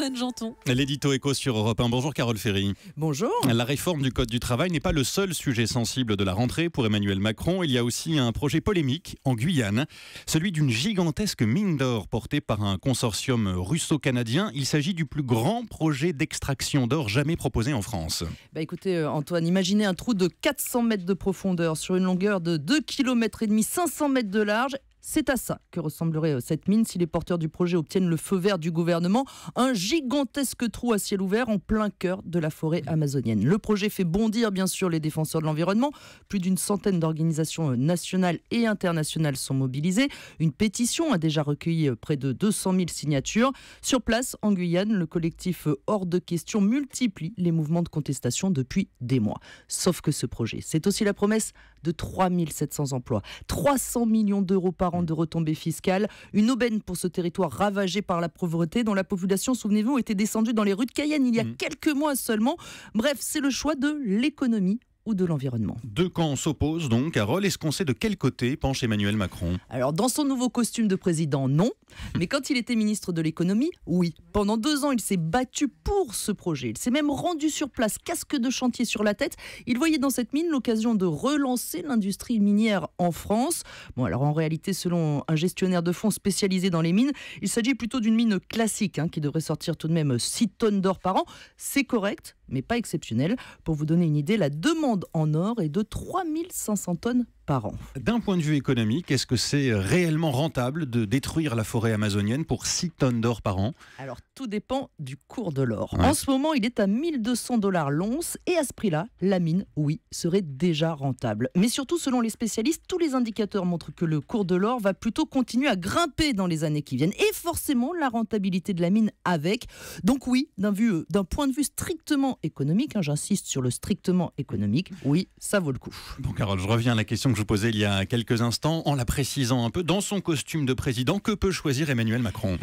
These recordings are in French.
Antoine Janton. L'édito écho sur Europe 1. Bonjour Carole Ferry. Bonjour. La réforme du Code du travail n'est pas le seul sujet sensible de la rentrée pour Emmanuel Macron. Il y a aussi un projet polémique en Guyane, celui d'une gigantesque mine d'or portée par un consortium russo-canadien. Il s'agit du plus grand projet d'extraction d'or jamais proposé en France. Écoutez Antoine, imaginez un trou de 400 mètres de profondeur sur une longueur de 2,5 km, 500 mètres de large. C'est à ça que ressemblerait cette mine si les porteurs du projet obtiennent le feu vert du gouvernement. Un gigantesque trou à ciel ouvert en plein cœur de la forêt amazonienne. Le projet fait bondir bien sûr les défenseurs de l'environnement. Plus d'une centaine d'organisations nationales et internationales sont mobilisées. Une pétition a déjà recueilli près de 200 000 signatures. Sur place, en Guyane, le collectif Hors de question multiplie les mouvements de contestation depuis des mois. Sauf que ce projet, c'est aussi la promesse de 3 700 emplois, 300 millions d'euros par an de retombées fiscales, une aubaine pour ce territoire ravagé par la pauvreté dont la population, souvenez-vous, était descendue dans les rues de Cayenne il y a quelques mois seulement. Bref, c'est le choix de l'économie ou de l'environnement. Deux camps s'opposent donc, Carole. Est-ce qu'on sait de quel côté penche Emmanuel Macron ? Alors, dans son nouveau costume de président, non. Mais quand il était ministre de l'économie, oui. Pendant 2 ans, il s'est battu pour ce projet. Il s'est même rendu sur place, casque de chantier sur la tête. Il voyait dans cette mine l'occasion de relancer l'industrie minière en France. Bon, alors en réalité, selon un gestionnaire de fonds spécialisé dans les mines, il s'agit plutôt d'une mine classique qui devrait sortir tout de même 6 tonnes d'or par an. C'est correct, mais pas exceptionnel. Pour vous donner une idée, la demande en or est de 3 500 tonnes par an. D'un point de vue économique, est-ce que c'est réellement rentable de détruire la forêt amazonienne pour 6 tonnes d'or par an ? Alors, tout dépend du cours de l'or. Ouais. En ce moment, il est à 1 200 $ l'once et à ce prix-là, la mine, oui, serait déjà rentable. Mais surtout, selon les spécialistes, tous les indicateurs montrent que le cours de l'or va plutôt continuer à grimper dans les années qui viennent. Et forcément, la rentabilité de la mine avec. Donc oui, d'un point de vue strictement économique, j'insiste sur le strictement économique, oui, ça vaut le coup. Bon Carole, je reviens à la question que je vous posais il y a quelques instants, en la précisant un peu. Dans son costume de président, que peut choisir Emmanuel Macron ?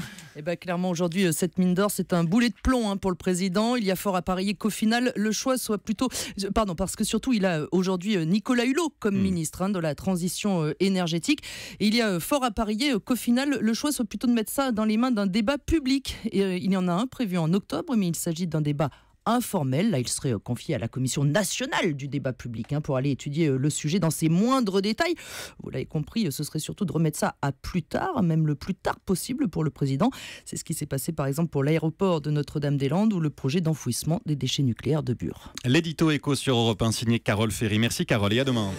Clairement, aujourd'hui, cette mine d'or, c'est un boulet de plomb pour le président. Il y a fort à parier qu'au final, le choix soit plutôt... Pardon, parce que surtout, il a aujourd'hui Nicolas Hulot comme ministre de la transition énergétique. Et il y a fort à parier qu'au final, le choix soit plutôt de mettre ça dans les mains d'un débat public. Et il y en a un prévu en octobre, mais il s'agit d'un débat informel. Là, il serait confié à la Commission nationale du débat public pour aller étudier le sujet dans ses moindres détails. Vous l'avez compris, ce serait surtout de remettre ça à plus tard, même le plus tard possible pour le président. C'est ce qui s'est passé par exemple pour l'aéroport de Notre-Dame-des-Landes ou le projet d'enfouissement des déchets nucléaires de Bure. L'édito écho sur Europe 1 signé Carole Ferry. Merci Carole et à demain.